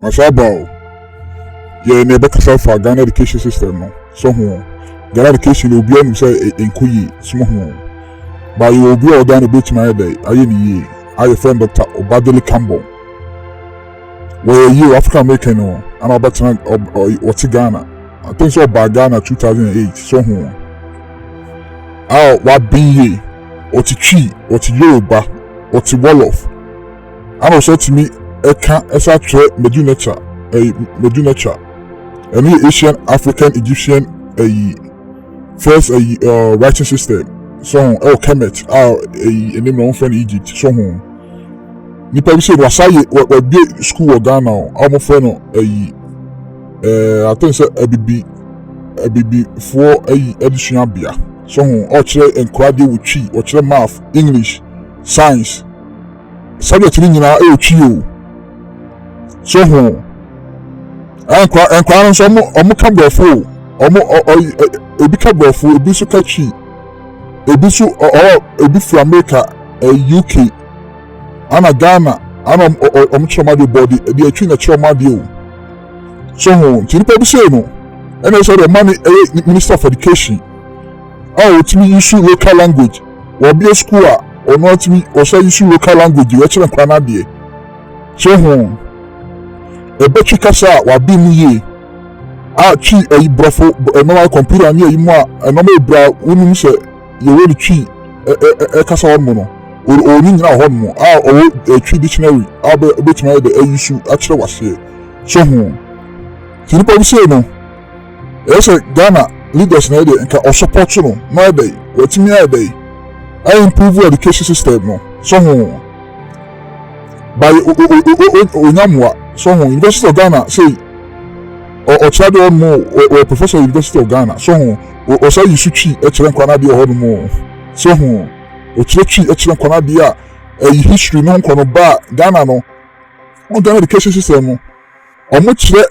Masaba, yeah, never can for Ghana education system. No, so Ghana education will be able to say in Kuyi, small. But you will be all done a bit my day. I your friend Dr. Obadele Campbell. Where you African American and about or what's Ghana? I think so about Ghana 2008. So what be ye? What Chi? What Yoruba? What Wolof? And also to me, esa tre Medunacha, any Asian, African, Egyptian, first writing system. So Kemet, a name of friend Egypt. So nipa bi say wasaye we be school or Ghana our friend I think say abibi for education bia. So o chere enkwade wo twi o chere math, English, science. Subject ni nyina e twi o. So enkwa so omo ka brofo omo ebi ka brofo ebi so ka twi ebi so ebi from America UK ana Ghana ana choma de body e atwi na choma de o. So tinipa bi say no and also the money Minister of Education ultimately issue local language or be a school or not me or say issue local language you actually kwana de. So e betri kasa wa bi mu ye chi brofo normal computer ni yi mu a normal bra unum se ye we ni chi kasa won mu no o ni nyina ho mu o twi dictionary betima de issue actually was here. So tinipa bi say no yes Ghana leaders na dey nka o support no na dey wetimi na dey I improve education system no. So by onyamwa so University of Ghana say or child or more or professor University of Ghana so o say you should chi e kire nkwana dey ho no. So o kire chi e kire nkwana dey a history no nkono ba Ghana no on Ghana education system no omo kire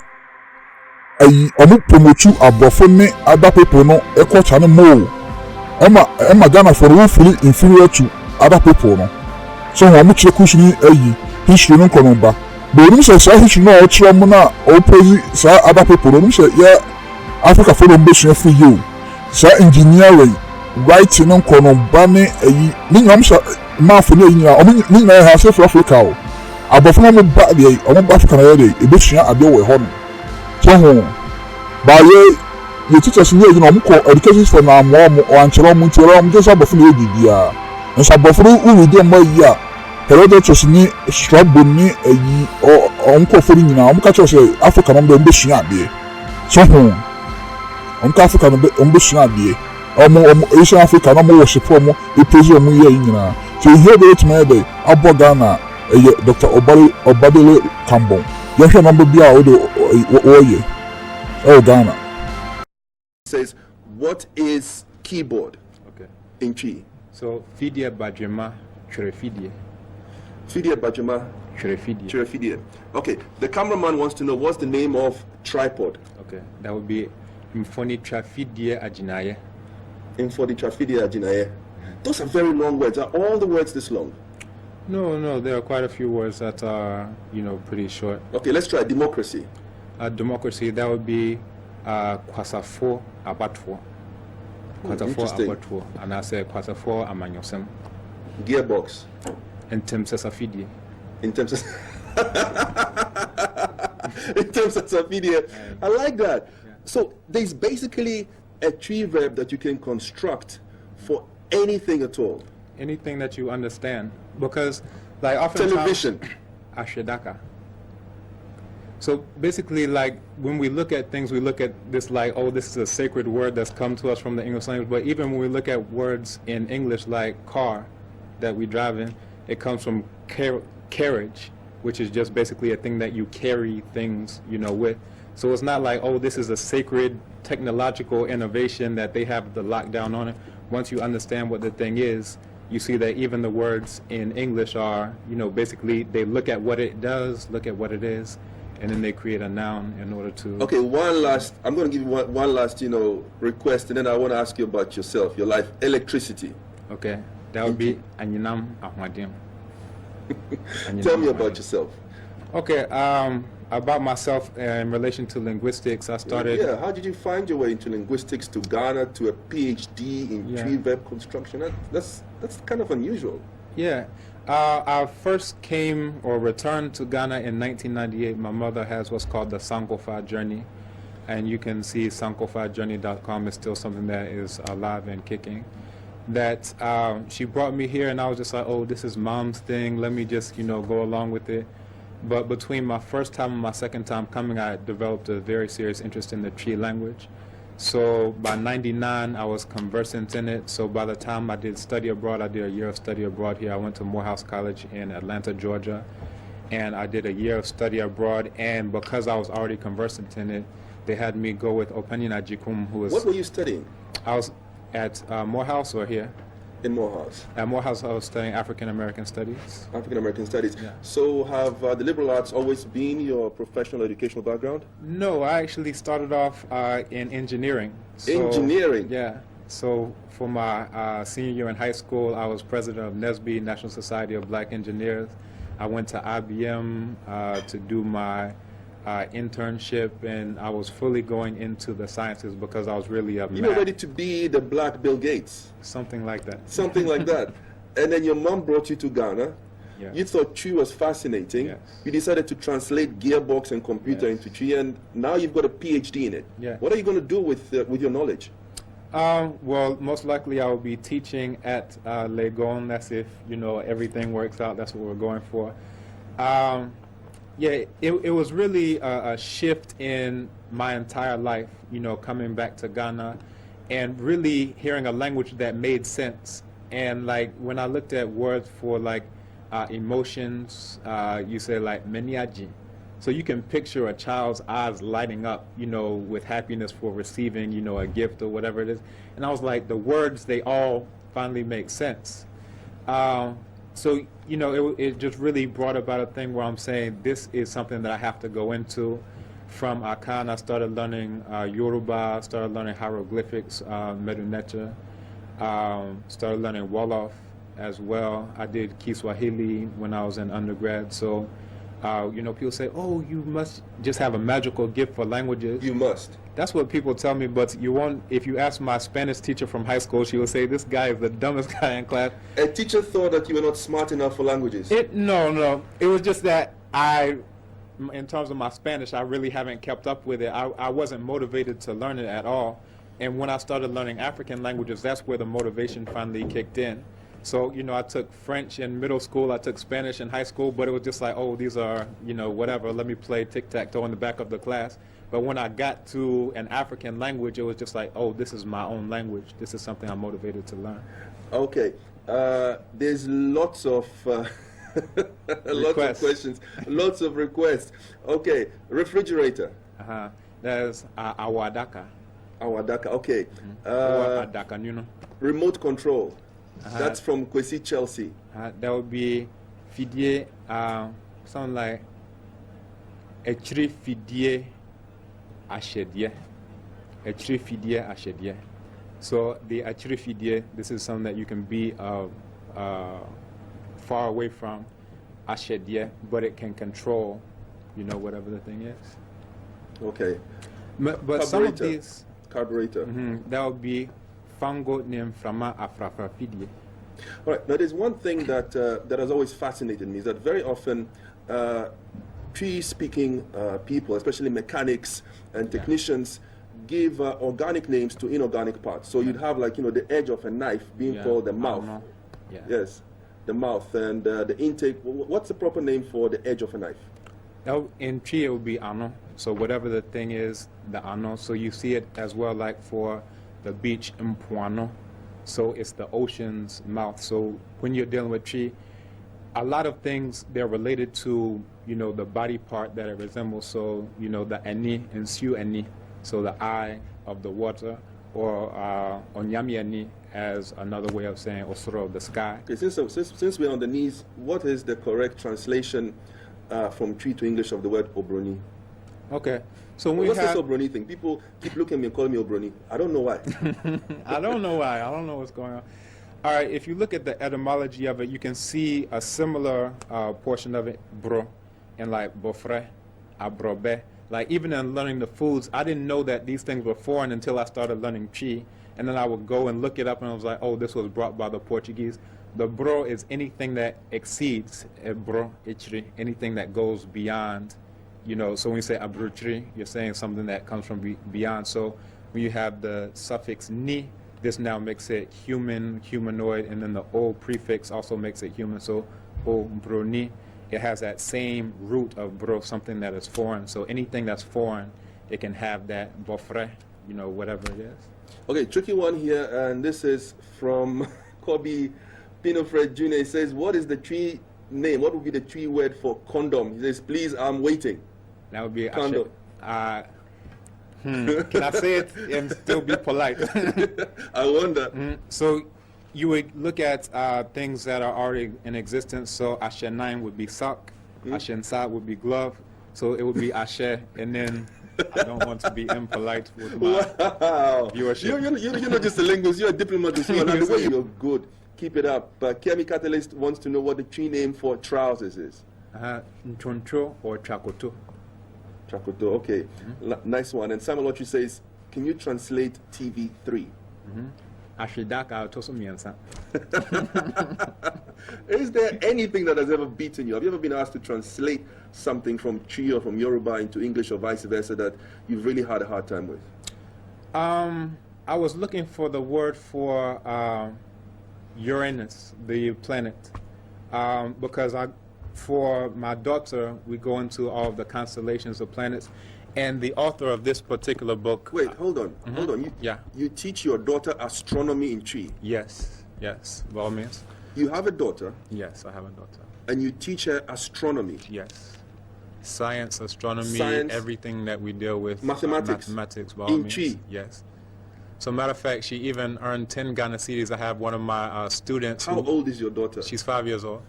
omo promote abrofo ne other people no e ko cha no mo Emma Ghana for woefully inferior to other people no. So omo kire kushini history no nkono ba but when say history no o kire mo na o praise say other people no say yeah Africa for them be for you say engineering writing no nkono ba ne ni ngam say math no nyina omo ni na ha say for Africa o abrofo no ba dey omo ba Africa na dey e be sua ade we ho no. So by you teachers ni no ko education system na mo o anchero mo ntiro mo just abofo na bibia nso abofo uru dey mo yi a Herodotus ni strabo ni o nko fori nyina o ka cho say Africa no be sua ade. So on ka Africa no be sua ade omo Asian Africa no mo worship omo e praise omo ye nyina. So here dey to me dey abo Ghana Dr. Obadele Campbell you hear number bia o ye Ghana says what is keyboard in Chi? So Fidie Bajema Cherefidie. Fidie Bajema Cherefidie. Okay, the cameraman wants to know what's the name of tripod. Okay, that would be Mfoni Trafidie Ajinaye. Mfoni Trafidie Ajinaye. Those are very long words. Are all the words this long? No, there are quite a few words that are, pretty short. Okay, let's try democracy. Democracy, that would be Kwasafo Abatfo. Kwasafo Abatfo. And I say Kwasafo Amanyosem. Gearbox. In terms of Safidi. In terms of Safidi. I like that. Yeah. So there's basically a tree verb that you can construct for anything at all. Anything that you understand, because like often television, Ashedaka. So basically, like when we look at things, we look at this like, oh, this is a sacred word that's come to us from the English language. But even when we look at words in English, like car, that we drive in, it comes from carriage, which is just basically a thing that you carry things, with. So it's not like, oh, this is a sacred technological innovation that they have the lockdown on it. Once you understand what the thing is, you see that even the words in English are, basically they look at what it does, look at what it is, and then they create a noun in order to... Okay, I'm going to give you one last, request, and then I want to ask you about yourself, your life. Electricity. Okay, that would be Anyinam Ahmadim. Tell me about yourself. Okay, about myself in relation to linguistics, I started. Yeah, how did you find your way into linguistics to Ghana to a PhD in Yeah. tree verb construction? That's kind of unusual. Yeah. I first came or returned to Ghana in 1998. My mother has what's called the Sankofa Journey, and you can see sankofajourney.com is still something that is alive and kicking. That she brought me here, and I was just like, oh, this is mom's thing. Let me just, go along with it. But between my first time and my second time coming, I developed a very serious interest in the Twi language. So by 99, I was conversant in it. So by the time I did study abroad, I did a year of study abroad here. I went to Morehouse College in Atlanta, Georgia, and I did a year of study abroad. And because I was already conversant in it, they had me go with Openyina Jikum, who was... What were you studying I was at Morehouse or here? in Morehouse? At Morehouse, I was studying African American Studies. African American Studies. Yeah. So have the liberal arts always been your professional educational background? No, I actually started off in engineering. Engineering? Yeah. So for my senior year in high school, I was president of NSBE, National Society of Black Engineers. I went to IBM to do my internship, and I was fully going into the sciences because I was really a You were ready to be the black Bill Gates, something like that. something like that. And then your mom brought you to Ghana. Yeah. You thought Twi was fascinating. Yes. You decided to translate gearbox and computer Yes. into Twi, and now you've got a PhD in it. Yeah. What are you going to do with your knowledge? Well, most likely I will be teaching at Legon. That's if everything works out. That's what we're going for. Yeah, it was really a shift in my entire life, coming back to Ghana and really hearing a language that made sense. And like when I looked at words for like emotions, you say like meniaji. So you can picture a child's eyes lighting up, with happiness for receiving, a gift or whatever it is. And I was like, the words, they all finally make sense. So, it just really brought about a thing where I'm saying this is something that I have to go into. From Akan, I started learning Yoruba, started learning hieroglyphics, Medunecha, started learning Wolof as well. I did Kiswahili when I was in undergrad. So, people say, oh, you must just have a magical gift for languages. You must. That's what people tell me, but you won't. If you ask my Spanish teacher from high school, she will say, this guy is the dumbest guy in class. A teacher thought that you were not smart enough for languages. No. It was just that in terms of my Spanish, I really haven't kept up with it. I wasn't motivated to learn it at all. And when I started learning African languages, that's where the motivation finally kicked in. So, I took French in middle school, I took Spanish in high school, but it was just like, oh, these are, whatever, let me play tic-tac-toe in the back of the class. But when I got to an African language, it was just like, oh, this is my own language. This is something I'm motivated to learn. Okay. There's lots of lots of questions, lots of requests. Okay. Refrigerator. There's Awadaka. Awadaka. Okay. Adaka, Remote control. That's from Kwesi Chelsea. That would be Fidie, something like Echri Fidie Ashedie. Echri Fidie Ashedie. So the Echri Fidie, this is something that you can be far away from Ashedie, but it can control, whatever the thing is. Okay. But some of these... Carburetor. That would be Fango Nemframa Afrafa Fidie. All right. Now, there's one thing that has always fascinated me is that very often Twi-speaking people, especially mechanics and technicians, give organic names to inorganic parts. So you'd have the edge of a knife being called the mouth. Yeah. Yes, the mouth, and the intake. What's the proper name for the edge of a knife? In Twi, it would be ano. So whatever the thing is, the ano. So you see it as well, like for the beach in Mpuano. So it's the ocean's mouth. So when you're dealing with Twi, a lot of things, they're related to, the body part that it resembles. So, the eni and siu eni. So the eye of the water, or onyami eni as another way of saying osoro, the sky. Okay, since we're on the knees, what is the correct translation from Twi to English of the word obroni? Okay. So we What's have this obroni thing? People keep looking at me and calling me obroni. I don't know why. I don't know why. I don't know what's going on. All right, if you look at the etymology of it, you can see a similar portion of it, bro. and like bofre, abrobe. Like even in learning the foods, I didn't know that these things were foreign until I started learning Chi. And then I would go and look it up and I was like, oh, this was brought by the Portuguese. The bro is anything that exceeds, bro, ichri, anything that goes beyond, you know. So when you say abruchri, you're saying something that comes from beyond. So when you have the suffix ni, this now makes it human, humanoid, and then the o prefix also makes it human. So o broni, it has that same root of bro, something that is foreign. So anything that's foreign, it can have that bofre, you know, whatever it is. Okay, tricky one here, and this is from Kobe Pinofred Jr. He says, what is the tree name? What would be the tree word for condom? He says, please, I'm waiting. That would be Condom. Can I say it and still be polite? I wonder. So you would look at things that are already in existence. So Asher 9 would be sock, Asher Sa would be glove. So it would be Asher, and then I don't want to be impolite with my viewership. You're not just a linguist, you're a diplomat as well. And the way you're good. Keep it up. Kemi Catalyst wants to know what the tree name for trousers is. Nchoncho or Chakoto. Chakoto, okay. Nice one. And Samuel Autry says, can you translate TV3? Ashidaka Tosumiansa. Is there anything that has ever beaten you? Have you ever been asked to translate something from Chi or from Yoruba into English or vice versa that you've really had a hard time with? I was looking for the word for Uranus, the planet, because for my daughter, we go into all of the constellations of planets, and the author of this particular book... Wait, hold on, hold on. You teach your daughter astronomy in Chi? Yes, by all means. You have a daughter? Yes, I have a daughter. And you teach her astronomy? Yes. Science, astronomy, everything that we deal with. Mathematics? Mathematics, by all in means. Chi? Yes. So, matter of fact, she even earned 10 Ghana cedis. I have one of my students. How old is your daughter? She's 5 years old.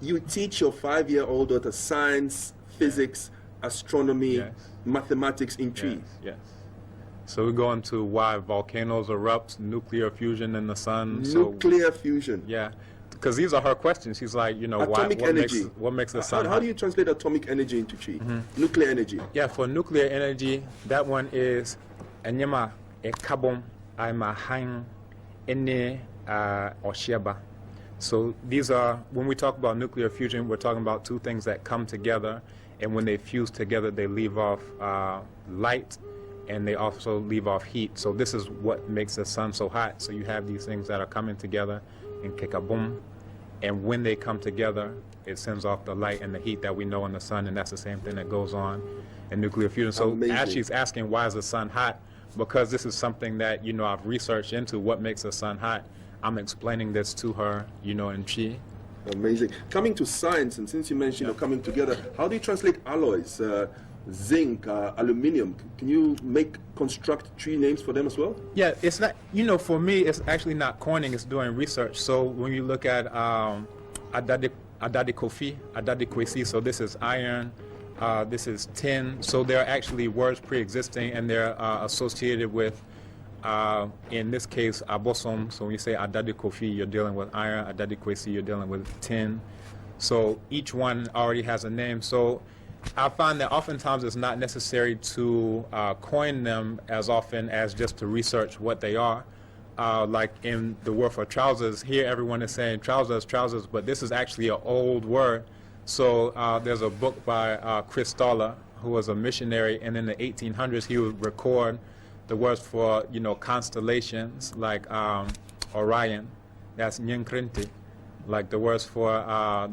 You teach your 5-year-old daughter science, physics, astronomy, mathematics in Chi? Yes. So we go into why volcanoes erupt, nuclear fusion in the sun. Nuclear fusion? Yeah. Because these are her questions. She's like, you know, atomic energy. What makes the sun How do you translate atomic energy into Chi? Nuclear energy? Yeah, for nuclear energy, that one is Enyema Ekabom Aima Hang Ene Oshieba. So these are, when we talk about nuclear fusion, we're talking about two things that come together, and when they fuse together, they leave off light, and they also leave off heat. So this is what makes the sun so hot. So you have these things that are coming together in Kekabum, and when they come together, it sends off the light and the heat that we know in the sun, and that's the same thing that goes on in nuclear fusion. So as she's asking, why is the sun hot? Because this is something that, you know, I've researched into what makes the sun hot. I'm explaining this to her, you know, in Chi. Amazing. Coming to science, and since you mentioned coming together, how do you translate alloys, zinc, aluminium? Can you construct tree names for them as well? Yeah, it's not, you know, for me, it's actually not coining, it's doing research. So when you look at Adade Kofi, Adade Kwesi, so this is iron, this is tin. So they're actually words pre-existing, and they're associated with, in this case, abosom. So when you say Adade Kofi, you're dealing with iron. Adade Kwesi, you're dealing with tin. So each one already has a name. So I find that oftentimes it's not necessary to coin them as often as just to research what they are. Like in the word for trousers, here everyone is saying trousers, but this is actually an old word. So there's a book by Chris Stoller, who was a missionary, and in the 1800s he would record the words for, you know, constellations like Orion, that's Nyankrinti, like the words for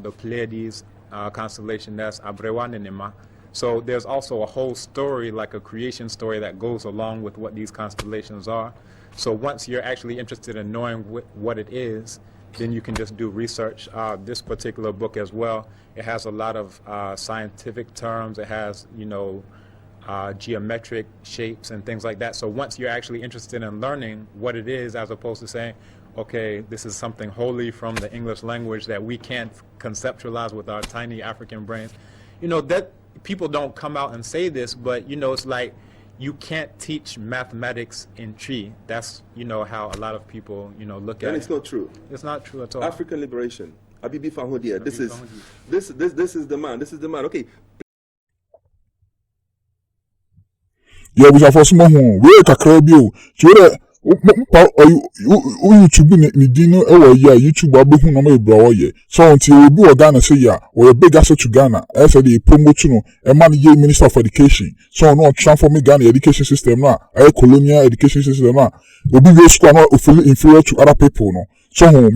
the Pleiades constellation, that's Abrewanenema. So there's also a whole story, like a creation story, that goes along with what these constellations are. So once you're actually interested in knowing what it is, then you can just do research. This particular book as well, it has a lot of scientific terms. It has, you know, geometric shapes and things like that. So once you're actually interested in learning what it is, as opposed to saying, okay, this is something wholly from the English language that we can't conceptualize with our tiny African brains, you know, that people don't come out and say this, but, you know, it's like you can't teach mathematics in Chi. That's, you know, how a lot of people, you know, look at it. And it's not true. It's not true at all. African liberation. Abibi Fahodia. This is the man. This is the man. Okay, Yeah, we have also who we kakra bi o. Chire YouTube ni dino ewo ya YouTube abehu no ma ebra wo ye. So until we be Ghana say ya, we big asset to Ghana. I said the promote no e man ye Minister of Education. So no transform Ghana education system na, colonial education system na. Obi go school no fully inferior to other people no. So